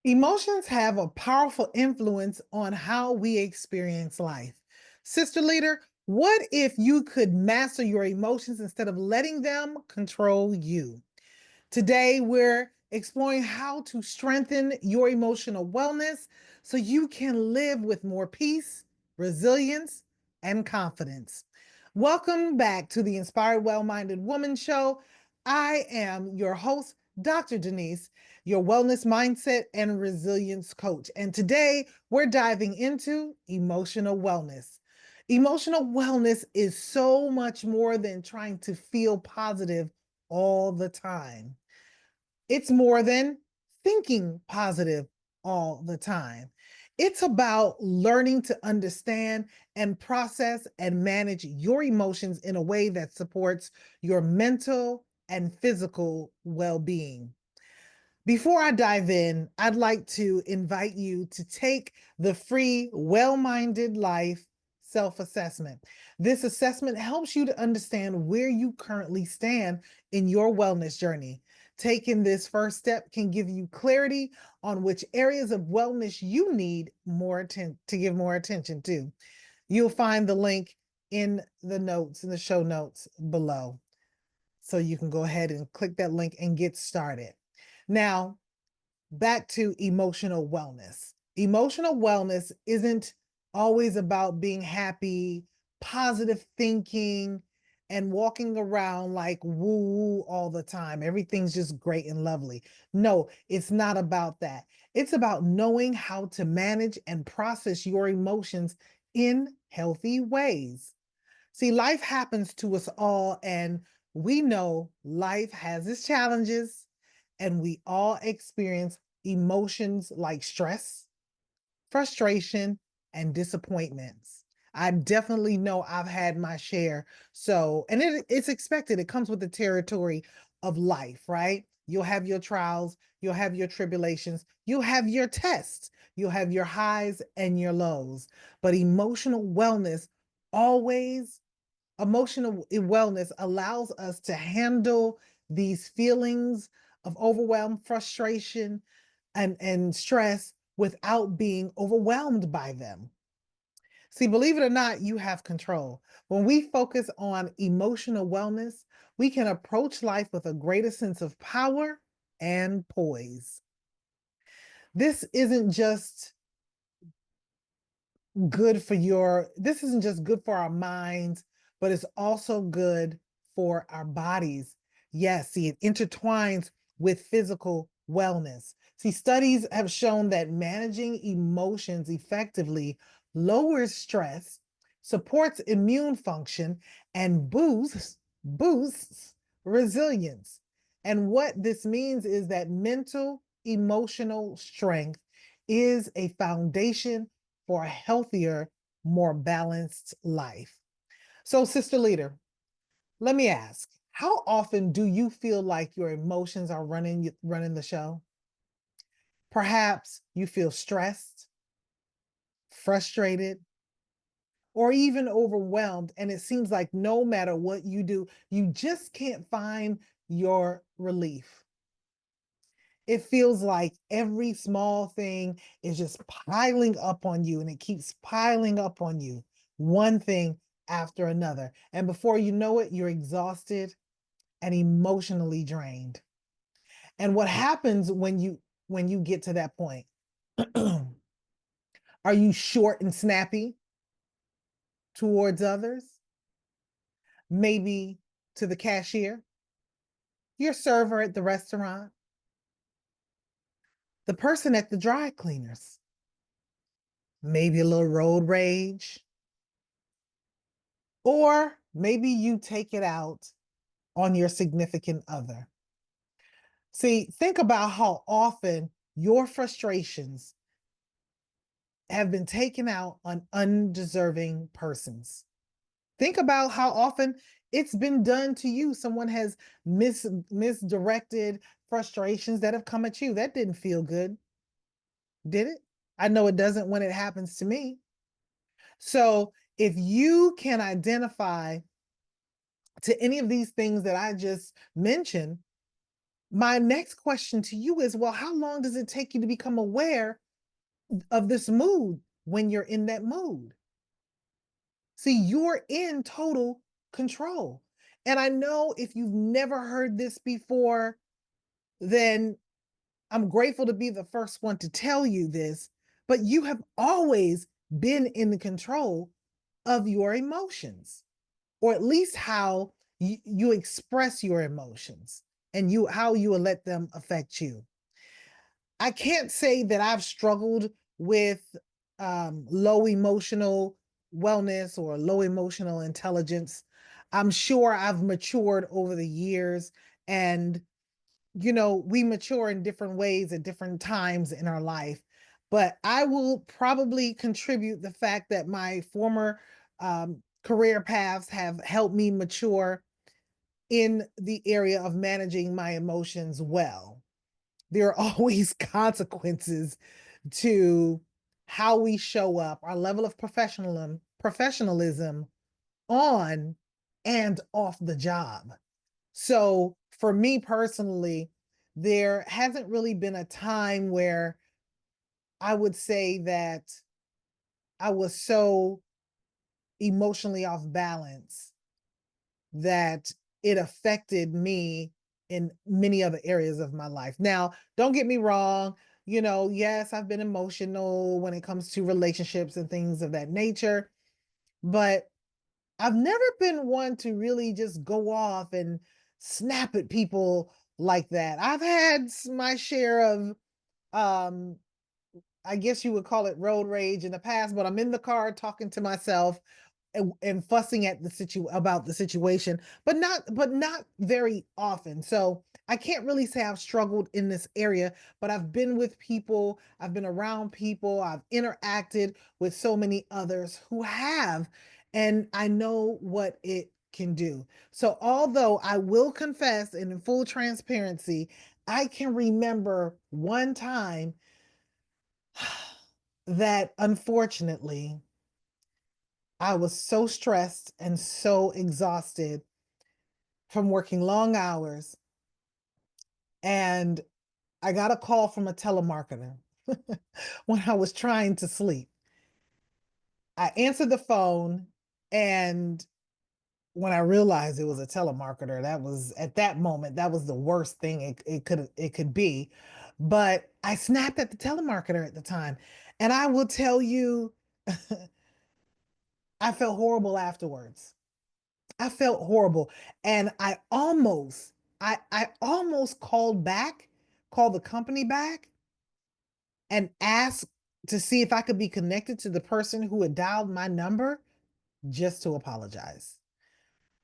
Emotions have a powerful influence on how we experience life. Sister leader, what if you could master your emotions instead of letting them control you? Today, we're exploring how to strengthen your emotional wellness so you can live with more peace, resilience, and confidence. Welcome back to the Inspired Well Minded Woman Show. I am your host, Dr. Denise, your wellness mindset and resilience coach. And today, we're diving into emotional wellness. Emotional wellness is so much more than trying to feel positive all the time. It's more than thinking positive all the time. It's about learning to understand and process and manage your emotions in a way that supports your mental and physical well being. Before I dive in, I'd like to invite you to take the free Well Minded Life self assessment. This assessment helps you to understand where you currently stand in your wellness journey. Taking this first step can give you clarity on which areas of wellness you need to give more attention to. You'll find the link in the show notes below. So you can go ahead and click that link and get started. Now, back to emotional wellness. Emotional wellness isn't always about being happy, positive thinking, and walking around like woo woo all the time. Everything's just great and lovely. No, it's not about that. It's about knowing how to manage and process your emotions in healthy ways. See, life happens to us all, and we know life has its challenges, and we all experience emotions like stress, frustration, and disappointments. I definitely know I've had my share. So, and it's expected, it comes with the territory of life, right? You'll have your trials, you'll have your tribulations, you'll have your tests, you'll have your highs and your lows. But always emotional wellness allows us to handle these feelings of overwhelm, frustration, and stress without being overwhelmed by them. See, believe it or not, you have control. When we focus on emotional wellness, we can approach life with a greater sense of power and poise. This isn't just this isn't just good for our minds, but it's also good for our bodies. Yes, see, it intertwines with physical wellness. See, studies have shown that managing emotions effectively lowers stress, supports immune function, and boosts resilience. And what this means is that mental emotional strength is a foundation for a healthier, more balanced life. So, Sister Leader, let me ask, how often do you feel like your emotions are running the show? Perhaps you feel stressed, frustrated, or even overwhelmed, and it seems like no matter what you do, you just can't find your relief. It feels like every small thing is just piling up on you and it keeps piling up on you, one thing after another. And before you know it, you're exhausted and emotionally drained. And what happens when you get to that point? Are you short and snappy towards others? Maybe to the cashier, your server at the restaurant, the person at the dry cleaners, maybe a little road rage, or maybe you take it out on your significant other. See, think about how often your frustrations have been taken out on undeserving persons. Think about how often it's been done to you. Someone has misdirected frustrations that have come at you. That didn't feel good, did it? I know it doesn't when it happens to me. So if you can identify to any of these things that I just mentioned, My next question to you is, well, how long does it take you to become aware of this mood when you're in that mood? See, you're in total control. And I know if you've never heard this before, then I'm grateful to be the first one to tell you this, but you have always been in the control of your emotions, or at least how you express your emotions and how you will let them affect you. I can't say that I've struggled with low emotional wellness or low emotional intelligence. I'm sure I've matured over the years, and we mature in different ways at different times in our life. But I will probably contribute the fact that my former career paths have helped me mature in the area of managing my emotions well. There are always consequences to how we show up, our level of professionalism on and off the job. So for me personally, there hasn't really been a time where I would say that I was so emotionally off balance that it affected me in many other areas of my life. Now, don't get me wrong, yes, I've been emotional when it comes to relationships and things of that nature, but I've never been one to really just go off and snap at people like that. I've had my share of um I guess you would call it road rage in the past, but I'm in the car talking to myself and fussing at about the situation, but not very often. So I can't really say I've struggled in this area, but I've been with people, I've been around people, I've interacted with so many others who have, and I know what it can do. So although I will confess, and in full transparency, I can remember one time that unfortunately I was so stressed and so exhausted from working long hours. And I got a call from a telemarketer when I was trying to sleep. I answered the phone, and when I realized it was a telemarketer, that was at that moment, that was the worst thing it could be. But I snapped at the telemarketer at the time. And I will tell you, I felt horrible afterwards. I felt horrible. And I almost called the company back and asked to see if I could be connected to the person who had dialed my number just to apologize.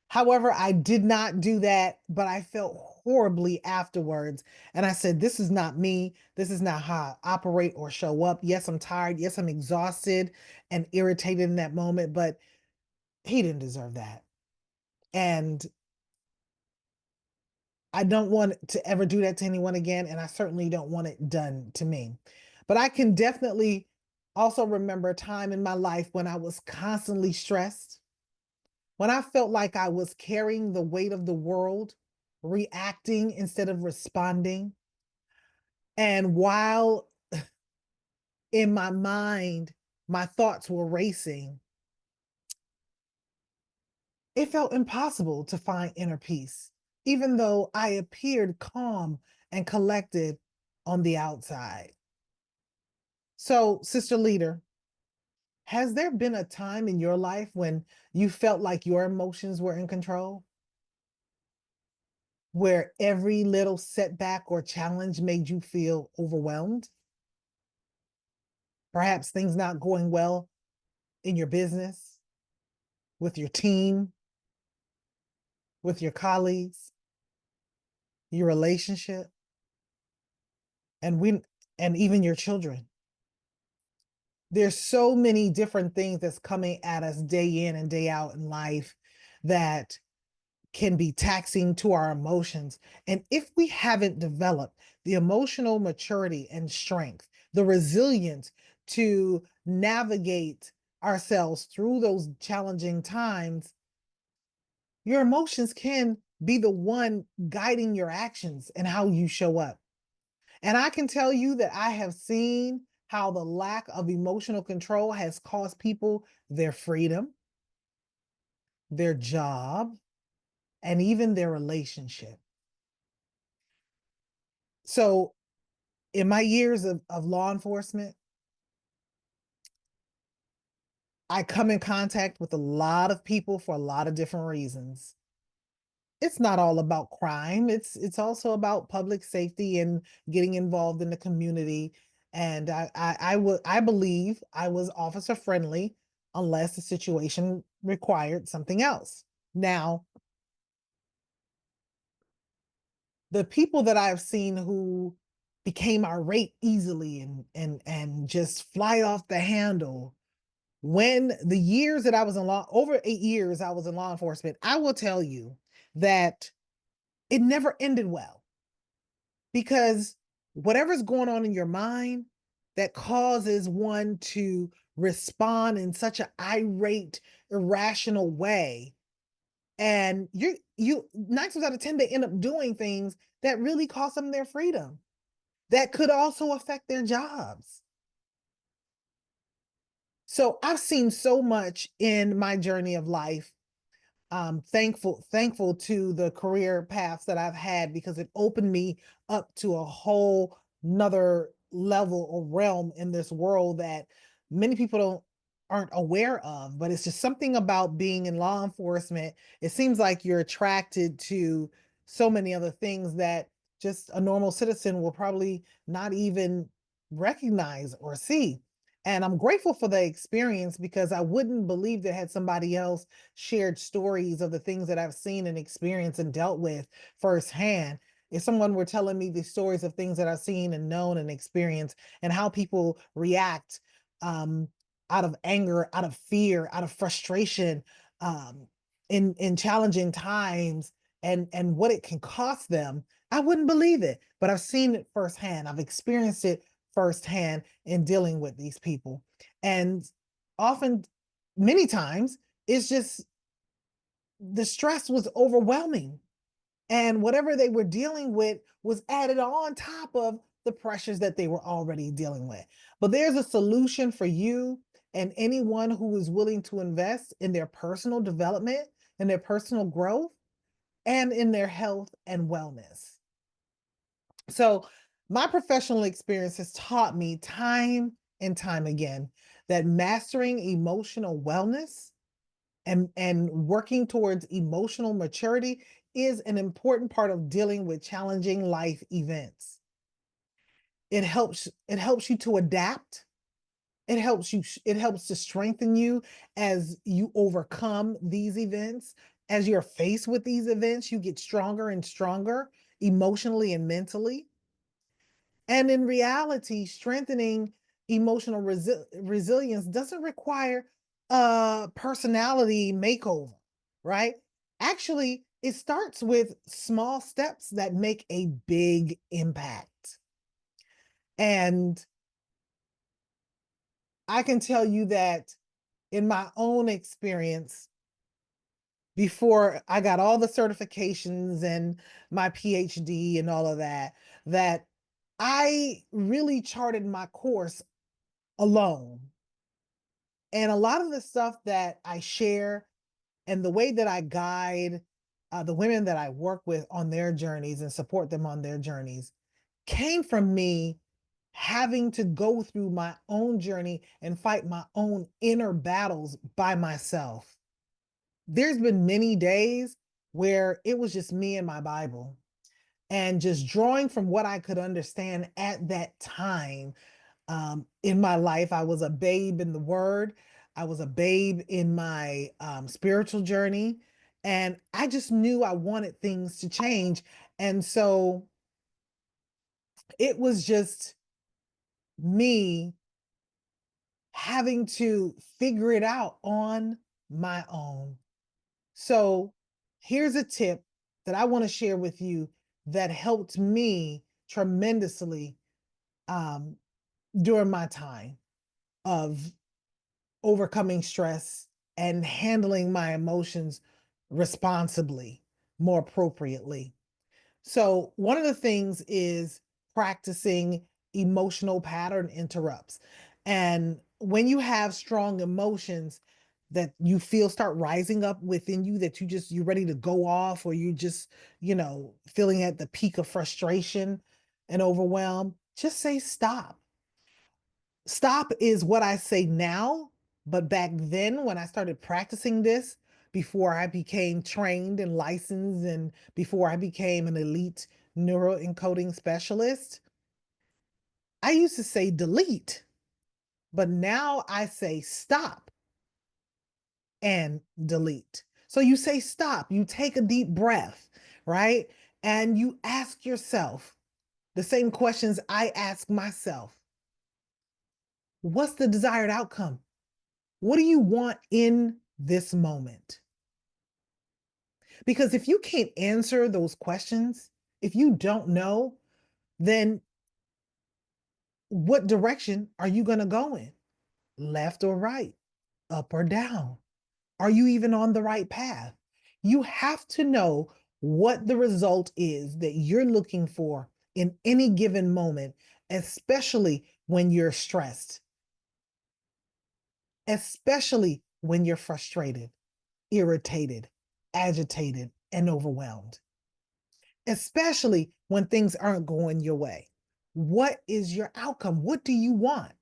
However, I did not do that, but I felt horribly afterwards. And I said, this is not me. This is not how I operate or show up. Yes, I'm tired. Yes, I'm exhausted and irritated in that moment, but he didn't deserve that. And I don't want to ever do that to anyone again, and I certainly don't want it done to me. But I can definitely also remember a time in my life when I was constantly stressed, when I felt like I was carrying the weight of the world, reacting instead of responding. And while in my mind, my thoughts were racing, it felt impossible to find inner peace, even though I appeared calm and collected on the outside. So, Sister Leader, has there been a time in your life when you felt like your emotions were in control? Where every little setback or challenge made you feel overwhelmed? Perhaps things not going well in your business, with your team, with your colleagues, your relationship, and even your children. There's so many different things that's coming at us day in and day out in life that can be taxing to our emotions. And if we haven't developed the emotional maturity and strength, the resilience to navigate ourselves through those challenging times, your emotions can be the one guiding your actions and how you show up. And I can tell you that I have seen how the lack of emotional control has cost people their freedom, their job, and even their relationship. So, in my years of law enforcement, I come in contact with a lot of people for a lot of different reasons. It's not all about crime. It's also about public safety and getting involved in the community. And I believe I was officer friendly unless the situation required something else. Now, the people that I've seen who became irate easily and just fly off the handle, when the years that I was in law, over 8 years I was in law enforcement, I will tell you that it never ended well, because whatever's going on in your mind that causes one to respond in such an irate, irrational way, and you 9 times out of 10 they end up doing things that really cost them their freedom, that could also affect their jobs. So I've seen so much in my journey of life. Thankful to the career paths that I've had, because it opened me up to a whole nother level or realm in this world that many people don't aren't aware of. But it's just something about being in law enforcement. It seems like you're attracted to so many other things that just a normal citizen will probably not even recognize or see. And I'm grateful for the experience, because I wouldn't believe that had somebody else shared stories of the things that I've seen and experienced and dealt with firsthand. If someone were telling me the stories of things that I've seen and known and experienced, and how people react, um, out of anger, out of fear, out of frustration, um, in challenging times, and what it can cost them, I wouldn't believe it. But I've seen it firsthand. I've experienced it firsthand in dealing with these people, and often, many times, it's just the stress was overwhelming, and whatever they were dealing with was added on top of the pressures that they were already dealing with. But there's a solution for you and anyone who is willing to invest in their personal development and their personal growth and in their health and wellness. So, my professional experience has taught me time and time again that mastering emotional wellness and working towards emotional maturity is an important part of dealing with challenging life events. It helps you to adapt. It helps to strengthen you as you overcome these events. As you're faced with these events, you get stronger and stronger emotionally and mentally. And in reality, strengthening emotional resilience doesn't require a personality makeover, right? Actually, it starts with small steps that make a big impact. And I can tell you that in my own experience, before I got all the certifications and my PhD and all of that, that I really charted my course alone. And a lot of the stuff that I share and the way that I guide the women that I work with on their journeys and support them on their journeys came from me having to go through my own journey and fight my own inner battles by myself. There's been many days where it was just me and my Bible, and just drawing from what I could understand at that time. In my life, I was a babe in the word. I was a babe in my spiritual journey. And I just knew I wanted things to change. And so it was just me having to figure it out on my own. So here's a tip that I want to share with you that helped me tremendously um, during my time of overcoming stress and handling my emotions responsibly. more appropriately. So, one of the things is practicing emotional pattern interrupts. And when you have strong emotions that you feel start rising up within you, that you're ready to go off, or you just, feeling at the peak of frustration and overwhelm, just say stop. Stop is what I say now, but back then when I started practicing this, before I became trained and licensed and before I became an elite neuroencoding specialist, I used to say delete, but now I say stop and delete. So you say stop, you take a deep breath, right? And you ask yourself the same questions I ask myself. What's the desired outcome? What do you want in this moment? Because if you can't answer those questions, if you don't know, then what direction are you going to go in? Left or right? Up or down? Are you even on the right path? You have to know what the result is that you're looking for in any given moment, especially when you're stressed, especially when you're frustrated, irritated, agitated, and overwhelmed, especially when things aren't going your way. What is your outcome? What do you want?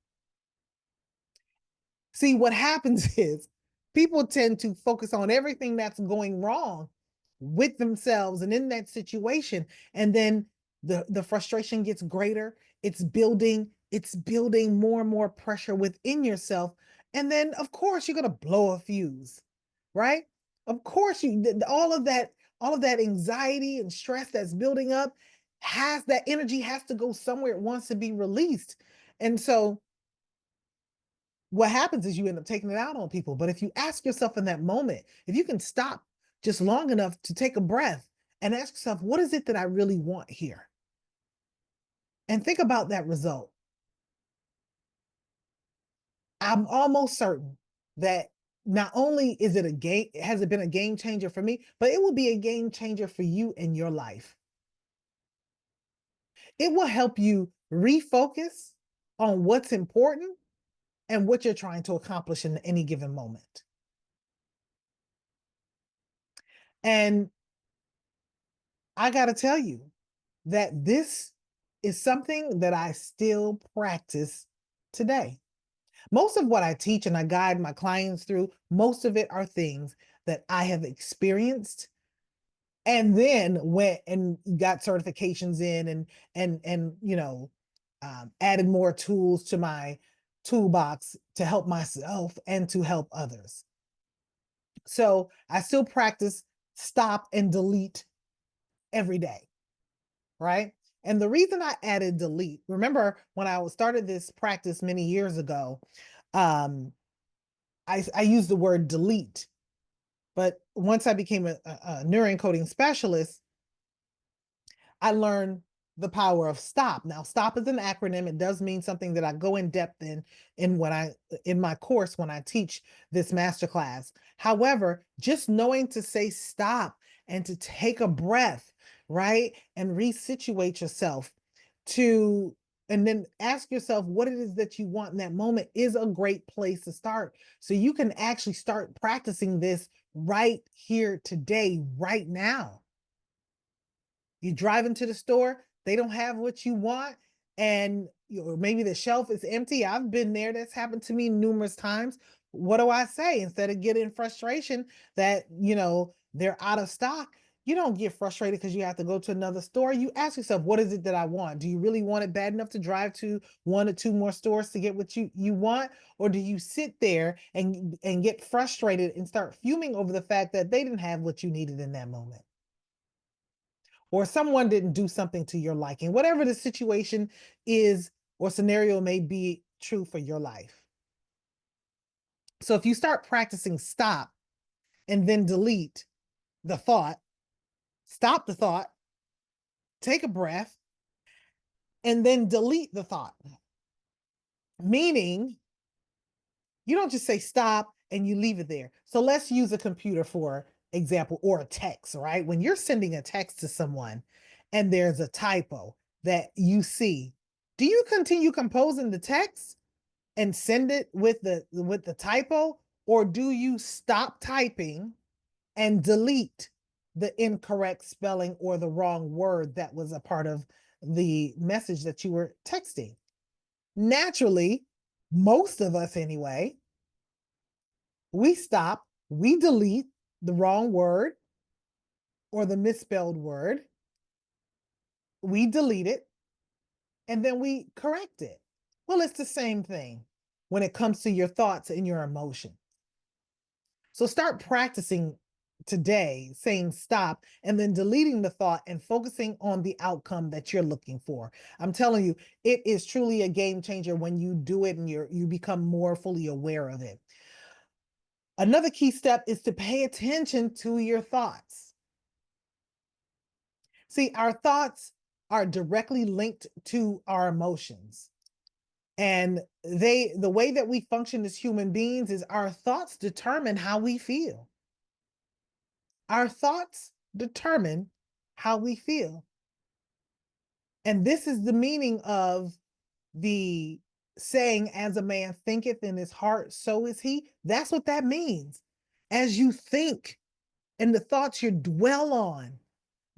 See, what happens is people tend to focus on everything that's going wrong with themselves and in that situation. And then the frustration gets greater. It's building more and more pressure within yourself. And then, of course, you're going to blow a fuse, right? Of course, all of that anxiety and stress that's building up, has that energy has to go somewhere. It wants to be released. And so what happens is you end up taking it out on people. But if you ask yourself in that moment, if you can stop just long enough to take a breath and ask yourself, what is it that I really want here? And think about that result. I'm almost certain that not only is it a game, has it been a game changer for me, but it will be a game changer for you in your life. It will help you refocus on what's important and what you're trying to accomplish in any given moment. And I got to tell you that this is something that I still practice today. Most of what I teach and I guide my clients through, most of it are things that I have experienced and then went and got certifications in and added more tools to my toolbox to help myself and to help others. So I still practice stop and delete every day, right? And the reason I added delete, remember when I started this practice many years ago, um, I used the word delete. But once I became a neuroencoding specialist, I learned the power of stop. Now, stop is an acronym. It does mean something that I go in depth in my course when I teach this masterclass. However, just knowing to say stop and to take a breath, right? And resituate yourself to and then ask yourself what it is that you want in that moment is a great place to start. So you can actually start practicing this right here today, right now. You drive into the store, they don't have what you want, and maybe the shelf is empty. I've been there. That's happened to me numerous times. What do I say? Instead of getting frustration that, they're out of stock, you don't get frustrated because you have to go to another store. You ask yourself, what is it that I want? Do you really want it bad enough to drive to one or two more stores to get what you want? Or do you sit there and get frustrated and start fuming over the fact that they didn't have what you needed in that moment? Or someone didn't do something to your liking, whatever the situation is or scenario may be true for your life. So if you start practicing stop and then delete the thought, stop the thought, take a breath, and then delete the thought, meaning you don't just say stop and you leave it there. So let's use a computer for example, or a text, right? When you're sending a text to someone and there's a typo that you see, do you continue composing the text and send it with the typo, or do you stop typing and delete the incorrect spelling or the wrong word that was a part of the message that you were texting? Naturally, most of us anyway, we stop, we delete the wrong word or the misspelled word, we delete it, and then we correct it. Well, it's the same thing when it comes to your thoughts and your emotions. So start practicing today saying stop and then deleting the thought and focusing on the outcome that you're looking for. I'm telling you, it is truly a game changer when you do it and you become more fully aware of it. Another key step is to pay attention to your thoughts. See, our thoughts are directly linked to our emotions. And the way that we function as human beings is our thoughts determine how we feel. Our thoughts determine how we feel. And this is the meaning of the saying, as a man thinketh in his heart, so is he. That's what that means. As you think and the thoughts you dwell on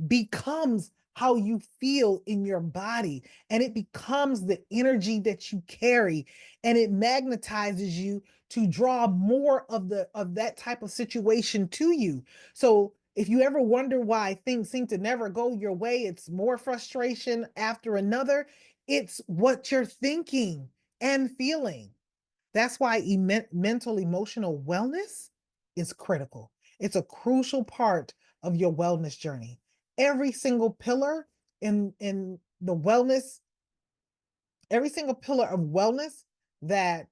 becomes how you feel in your body, and it becomes the energy that you carry, and it magnetizes you to draw more of that type of situation to you. So if you ever wonder why things seem to never go your way, it's more frustration after another, it's what you're thinking and feeling. That's why mental emotional wellness is critical. It's a crucial part of your wellness journey. Every single pillar in the wellness, every single pillar of wellness that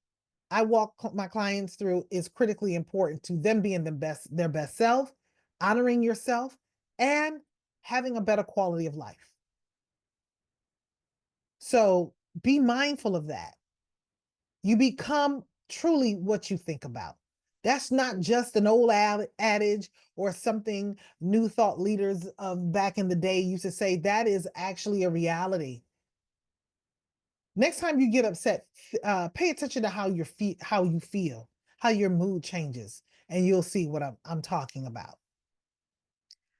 I walk my clients through is critically important to them being their best self, honoring yourself, and having a better quality of life. So be mindful of that. You become truly what you think about. That's not just an old adage or something new thought leaders of back in the day used to say. That is actually a reality. Next time you get upset, pay attention to how you feel, how your mood changes, and you'll see what I'm talking about.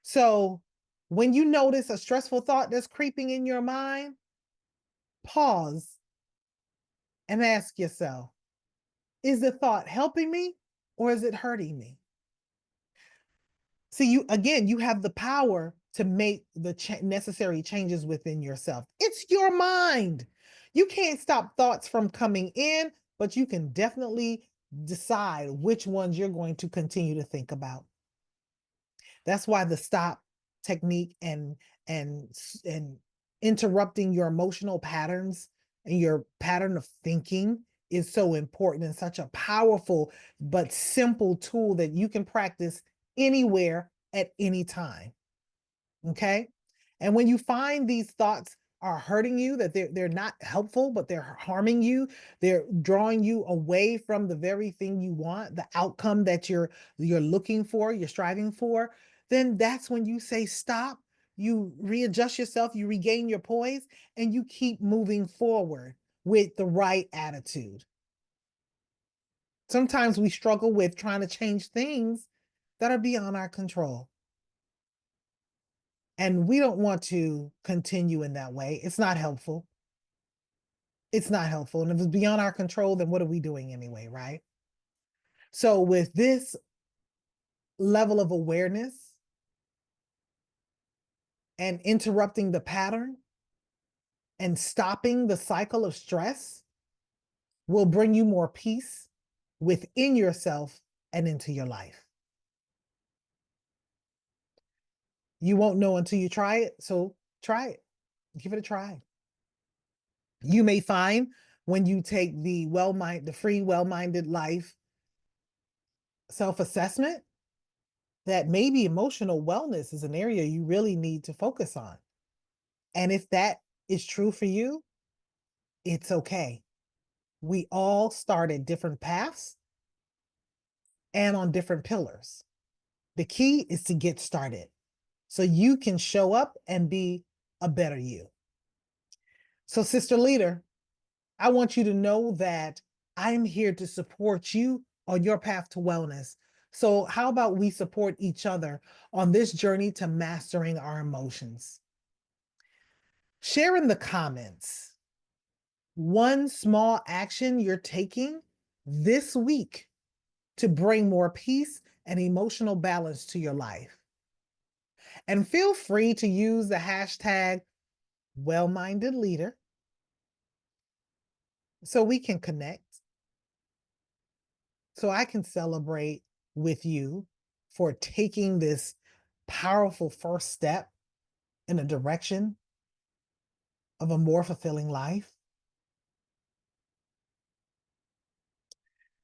So when you notice a stressful thought that's creeping in your mind, pause and ask yourself, is the thought helping me or is it hurting me? See, you have the power to make the necessary changes within yourself. It's your mind. You can't stop thoughts from coming in, but you can definitely decide which ones you're going to continue to think about. That's why the stop technique and interrupting your emotional patterns and your pattern of thinking is so important and such a powerful but simple tool that you can practice anywhere at any time. Okay? And when you find these thoughts are hurting you, that they're not helpful, but they're harming you, they're drawing you away from the very thing you want, the outcome that you're looking for, you're striving for, then that's when you say stop, you readjust yourself, you regain your poise, and you keep moving forward with the right attitude. Sometimes we struggle with trying to change things that are beyond our control. And we don't want to continue in that way. It's not helpful. It's not helpful. And if it's beyond our control, then what are we doing anyway, right? So, with this level of awareness and interrupting the pattern and stopping the cycle of stress will bring you more peace within yourself and into your life. You won't know until you try it. So, try it, give it a try. You may find when you take the free well-minded life self-assessment that maybe emotional wellness is an area you really need to focus on. And if that is true for you, it's okay. We all start at different paths and on different pillars. The key is to get started so you can show up and be a better you. So, Sister Leader, I want you to know that I'm here to support you on your path to wellness. So, how about we support each other on this journey to mastering our emotions? Share in the comments one small action you're taking this week to bring more peace and emotional balance to your life. And feel free to use the hashtag well-minded leader so we can connect, so I can celebrate with you for taking this powerful first step in a direction of a more fulfilling life.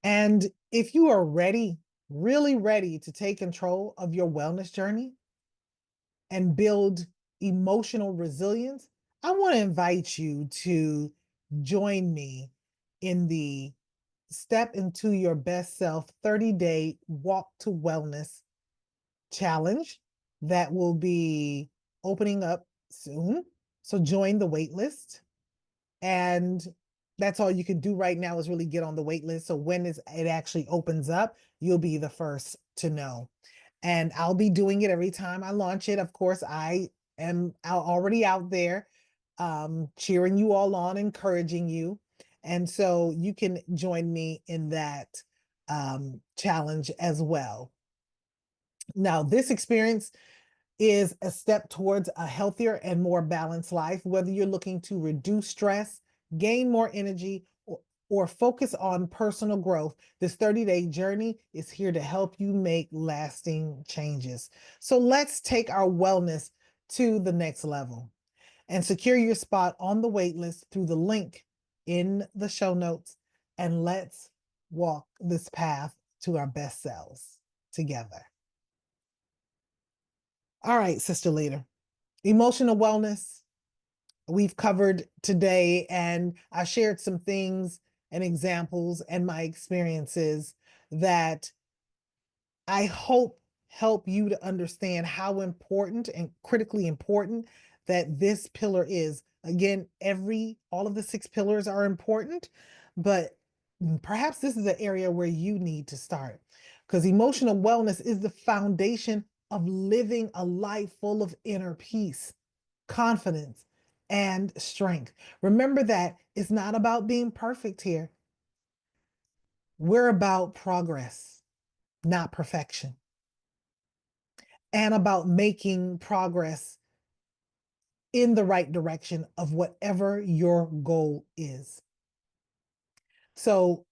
And if you are ready, really ready to take control of your wellness journey and build emotional resilience, I want to invite you to join me in the Step into Your Best Self 30-day Walk to Wellness challenge that will be opening up soon. So join the wait list. And that's all you can do right now is really get on the wait list. So when it actually opens up, you'll be the first to know. And I'll be doing it every time I launch it. Of course, I am already out there cheering you all on, encouraging you. And so you can join me in that challenge as well. Now, this experience is a step towards a healthier and more balanced life, whether you're looking to reduce stress, gain more energy, or focus on personal growth. This 30-day journey is here to help you make lasting changes. So let's take our wellness to the next level and secure your spot on the wait list through the link in the show notes. And let's walk this path to our best selves together. All right, Sister Leader. Emotional wellness, we've covered today, and I shared some things and examples and my experiences that I hope help you to understand how important and critically important that this pillar is. Again, all of the 6 pillars are important, but perhaps this is an area where you need to start, because emotional wellness is the foundation of living a life full of inner peace, confidence, and strength. Remember that it's not about being perfect here. We're about progress, not perfection, and about making progress in the right direction of whatever your goal is. So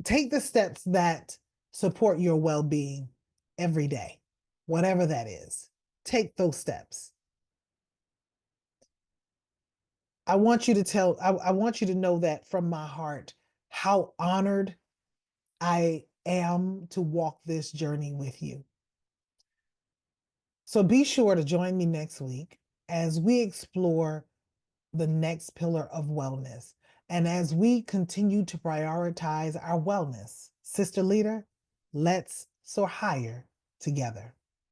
take the steps that support your well-being every day, whatever that is. Take those steps. I want you to know that from my heart, how honored I am to walk this journey with you. So be sure to join me next week as we explore the next pillar of wellness and as we continue to prioritize our wellness. Sister Leader, let's soar higher together.